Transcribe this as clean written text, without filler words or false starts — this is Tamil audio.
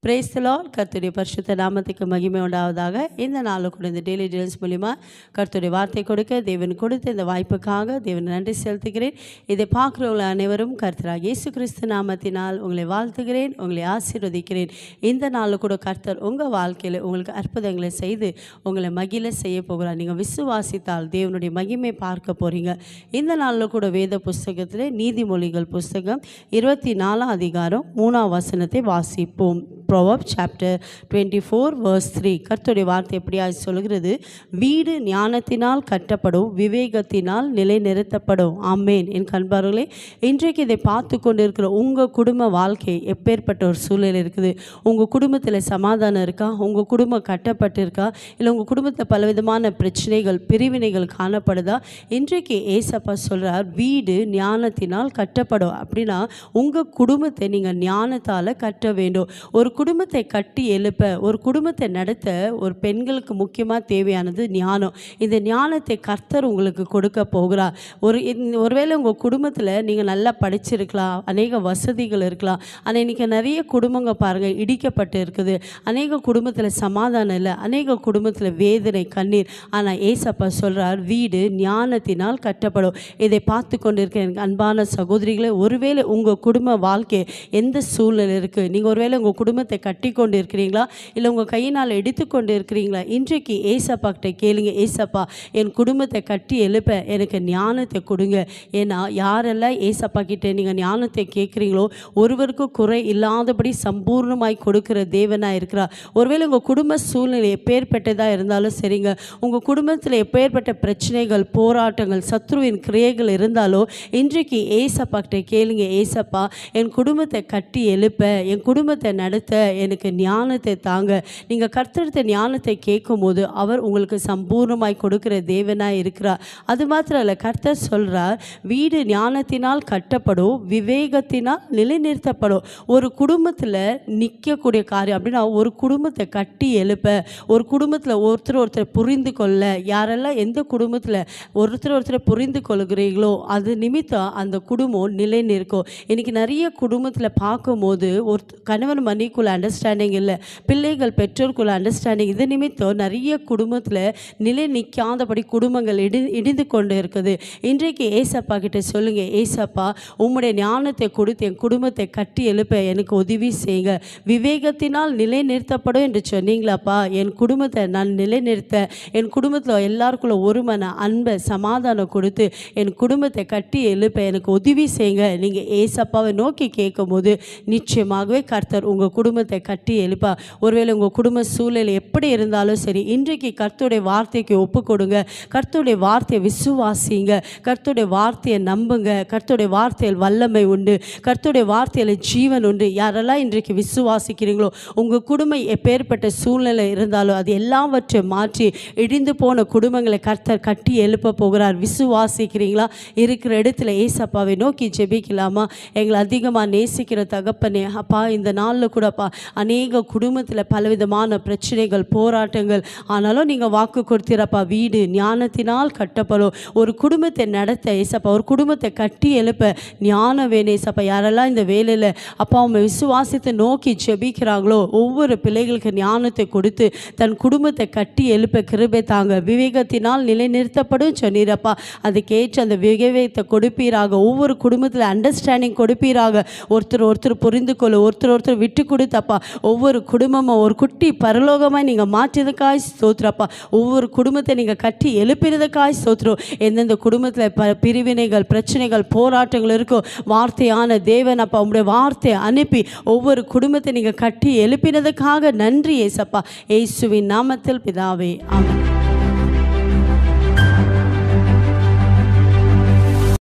Praise the Lord. கர்த்தருடைய பரிசுத்த நாமத்துக்கு மகிமை உண்டாவதாக. இந்த நாளில் கூட இந்த டெய்லி டீல்ஸ் மூலிமா கர்த்தருடைய வார்த்தை கொடுக்க தேவன் கொடுத்த இந்த வாய்ப்புக்காக தேவன் நன்றி செலுத்துகிறேன். இதை பார்க்குறவங்க அனைவரும் கர்த்தராக இயேசு கிறிஸ்து நாமத்தினால் உங்களை வாழ்த்துகிறேன், உங்களை ஆசீர்வதிக்கிறேன். இந்த நாளில் கூட கர்த்தர் உங்கள் வாழ்க்கையில் உங்களுக்கு அற்புதங்களை செய்து உங்களை மகிழ செய்ய போகிறார். நீங்கள் விசுவாசித்தால் தேவனுடைய மகிமை பார்க்க போகிறீங்க. இந்த நாளில் கூட வேத புஸ்தகத்தில் நீதிமொழிகள் புஸ்தகம் 24 அதிகாரம் 3 வசனத்தை வாசிப்போம். Proverbs chapter 24 verse 3. கர்த்தருடைய வார்த்தை எப்படியாக சொல்கிறது? வீடு ஞானத்தினால் கட்டப்படும், விவேகத்தினால் நிலைநிறுத்தப்படும். ஆமேன். என் கண்பார்களே, இன்றைக்கு இதை பார்த்து கொண்டு இருக்கிற உங்கள் குடும்ப வாழ்க்கை எப்பேற்பட்ட ஒரு சூழ்நிலை இருக்குது? உங்கள் குடும்பத்தில் சமாதானம் இருக்கா? உங்கள் குடும்பம் கட்டப்பட்டு இருக்கா? இல்லை உங்கள் குடும்பத்தில் பலவிதமான பிரச்சனைகள், பிரிவினைகள் காணப்படுதா? இன்றைக்கு ஏசப்பா சொல்கிறார், வீடு ஞானத்தினால் கட்டப்படும். அப்படின்னா உங்கள் குடும்பத்தை நீங்கள் ஞானத்தால் கட்ட வேண்டும். ஒரு குடும்பத்தை கட்டி எழுப்ப, ஒரு குடும்பத்தை நடத்த ஒரு பெண்களுக்கு முக்கியமாக தேவையானது ஞானம். இந்த ஞானத்தை கர்த்தர் உங்களுக்கு கொடுக்க போகிறார். ஒருவேளை உங்கள் குடும்பத்தில் நீங்கள் நல்லா படிச்சிருக்கலாம், அநேக வசதிகள் இருக்கலாம். ஆனால் இன்றைக்கி நிறைய குடும்பங்கள் பாருங்கள் இடிக்கப்பட்டு இருக்குது. அநேக குடும்பத்தில் சமாதானம் இல்லை, அநேக குடும்பத்தில் வேதனை, கண்ணீர். ஆனால் ஏசப்பா சொல்கிறார், வீடு ஞானத்தினால் கட்டப்படும். இதை பார்த்து கொண்டு இருக்க எனக்கு அன்பான சகோதரிகளை, ஒருவேளை உங்கள் குடும்ப வாழ்க்கை எந்த சூழ்நிலை இருக்குது? நீங்கள் ஒருவேளை உங்கள் குடும்பத்தை கட்டி கொண்டு இருக்கிறீங்களா? இல்லை உங்கள் கையினால் எடுத்து கொண்டு இருக்கிறீங்களா? இன்றைக்கு ஏசப்பா கிட்ட கேளுங்க, ஏசப்பா என் குடும்பத்தை கட்டி எழுப்ப எனக்கு ஞானத்தை கொடுங்க. ஏன்னா யாரெல்லாம் ஏசப்பா கிட்ட நீங்கள் ஞானத்தை கேட்குறீங்களோ ஒருவருக்கும் குறை இல்லாதபடி சம்பூர்ணமாய் கொடுக்குற தேவனாக இருக்கிறார். ஒருவேளை உங்கள் குடும்ப சூழ்நிலை எப்பேற்பட்டதாக இருந்தாலும் சரிங்க, உங்கள் குடும்பத்தில் எப்பேற்பட்ட பிரச்சனைகள், போராட்டங்கள், சத்ருவின் கிரியைகள் இருந்தாலோ இன்றைக்கு ஏசப்பா கிட்ட கேளுங்க, ஏசப்பா என் குடும்பத்தை கட்டி எழுப்ப, என் குடும்பத்தை நடத்த எனக்கு ஞானத்தை தாங்க. நீங்கள் கர்த்தருடைய ஞானத்தை கேட்கும் போது அவர் உங்களுக்கு சம்பூர்ணமாய் கொடுக்கிற தேவனாய் இருக்கிறார். அது மாத்திரம் இல்லை, கர்த்தர் சொல்கிறார், வீடு ஞானத்தினால் கட்டப்படும், விவேகத்தினால் நிலைநிறுத்தப்படும். ஒரு குடும்பத்தில் நிற்கக்கூடிய காரியம் அப்படின்னா ஒரு குடும்பத்தை கட்டி எழுப்ப, ஒரு குடும்பத்தில் ஒருத்தர் புரிந்து கொள்ள, யாரெல்லாம் எந்த குடும்பத்தில் ஒருத்தர் புரிந்து கொள்கிறீங்களோ அது நிமித்தம் அந்த குடும்பம் நிலை நிற்கும். இன்றைக்கி நிறைய குடும்பத்தில் பார்க்கும்போது ஒரு கணவன் மனைவிக்குள்ள அண்டர்ஸ்டாண்டிங் இல்லை, பிள்ளைகள் பெற்றோருக்குள்ள அண்டர்ஸ்டாண்டிங். இது நிமித்தம் நிறைய குடும்பத்தில் நிலை நிற்காதபடி குடும்பங்கள் இடிந்து கொண்டு இருக்குது. இன்றைக்கு ஏசப்பா கிட்ட சொல்லுங்க, ஏசப்பா உம்முடைய ஞானத்தை கொடுத்து என் குடும்பத்தை கட்டி எழுப்ப எனக்கு உதவி செய்யுங்க. விவேகத்தினால் நிலை நிறுத்தப்படும் என்று சொன்னீங்களாப்பா, என் குடும்பத்தை நான் நிலைநிறுத்த, என் குடும்பத்தில் எல்லாருக்குள்ள ஒரு மன அன்பை, சமாதானம் கொடுத்து என் குடும்பத்தை கட்டி எழுப்ப எனக்கு உதவி செய்யுங்க. நீங்கள் ஏசப்பாவை நோக்கி கேட்கும் போது நிச்சயமாகவே கர்த்தர் உங்கள் குடும்பத்தை கட்டி எழுப்பா. ஒருவேளை உங்கள் குடும்ப சூழ்நிலை எப்படி இருந்தாலும் சரி, இன்றைக்கு கர்த்தருடைய வார்த்தைக்கு ஒப்பு கொடுங்க. கர்த்தருடைய வார்த்தையை விசுவாசிங்க, கர்த்தருடைய வார்த்தையை நம்புங்க. கர்த்தருடைய வார்த்தையில் வல்லமை உண்டு, கர்த்தருடைய வார்த்தையில் ஜீவன் உண்டு. யாரெல்லாம் இன்றைக்கு விசுவாசிக்கிறீங்களோ உங்கள் குடும்பம் எப்பேற்பட்ட சூழ்நிலை இருந்தாலும் அது எல்லாவற்றை மாற்றி இடிந்து போன குடும்பங்களை கர்த்தர் கட்டி எழுப்ப போகிறார். விசுவாசிக்கிறீங்களா? இருக்கிற இடத்துல ஏசப்பாவை நோக்கி ஜெபிக்கலாமா? எங்களை அதிகமாக நேசிக்கிற தகப்பனே, அப்பா இந்த நாளில் கூடப்பா அநேக குடும்பத்தில் பலவிதமான பிரச்சனைகள், போராட்டங்கள், ஆனாலும் நீங்கள் வாக்கு கொடுத்தீரப்பா, வீடு ஞானத்தினால் கட்டப்படும். ஒரு குடும்பத்தை நடத்த ஏசப்பா, ஒரு குடும்பத்தை கட்டி எழுப்ப ஞானம் வேணும் ஏசப்பா. யாரெல்லாம் இந்த வேலையில் அப்பா அவங்க விசுவாசத்தை நோக்கி ஜெபிக்கிறாங்களோ ஒவ்வொரு பிள்ளைகளுக்கு ஞானத்தை கொடுத்து தன் குடும்பத்தை கட்டி எழுப்ப கிருபை தாங்க. விவேகத்தினால் நிலைநிறுத்தப்படும் சொன்னீரப்பா, அதுக்கேற்ற அந்த விவேகத்தை கொடுப்பீராக. ஒவ்வொரு குடும்பத்தில் அண்டர்ஸ்டாண்டிங் கொடுப்பீராக. ஒருத்தர் புரிந்து கொள்ள, ஒருத்தர் விட்டு கொடுத்தப்பா, ஒவ்வொரு குடும்பமும் ஒரு குட்டி பரலோகமாக நீங்கள் மாற்றியதுக்காய் ஸ்தோத்திரப்பா. ஒவ்வொரு குடும்பத்தை நீங்கள் கட்டி எழுப்பினதுக்காய் ஸ்தோத்திரம். எந்தெந்த குடும்பத்தில் பிரிவினைகள், பிரச்சனைகள், போராட்டங்கள் இருக்கோ வார்த்தையான தேவன் அப்பா உங்களுடைய வார்த்தையை அனுப்பி ஒவ்வொரு குடும்பத்தை நீங்கள் கட்டி எழுப்பினதுக்காக நன்றி ஏசப்பா. இயேசுவின் நாமத்தில் பிதாவே, ஆமென்.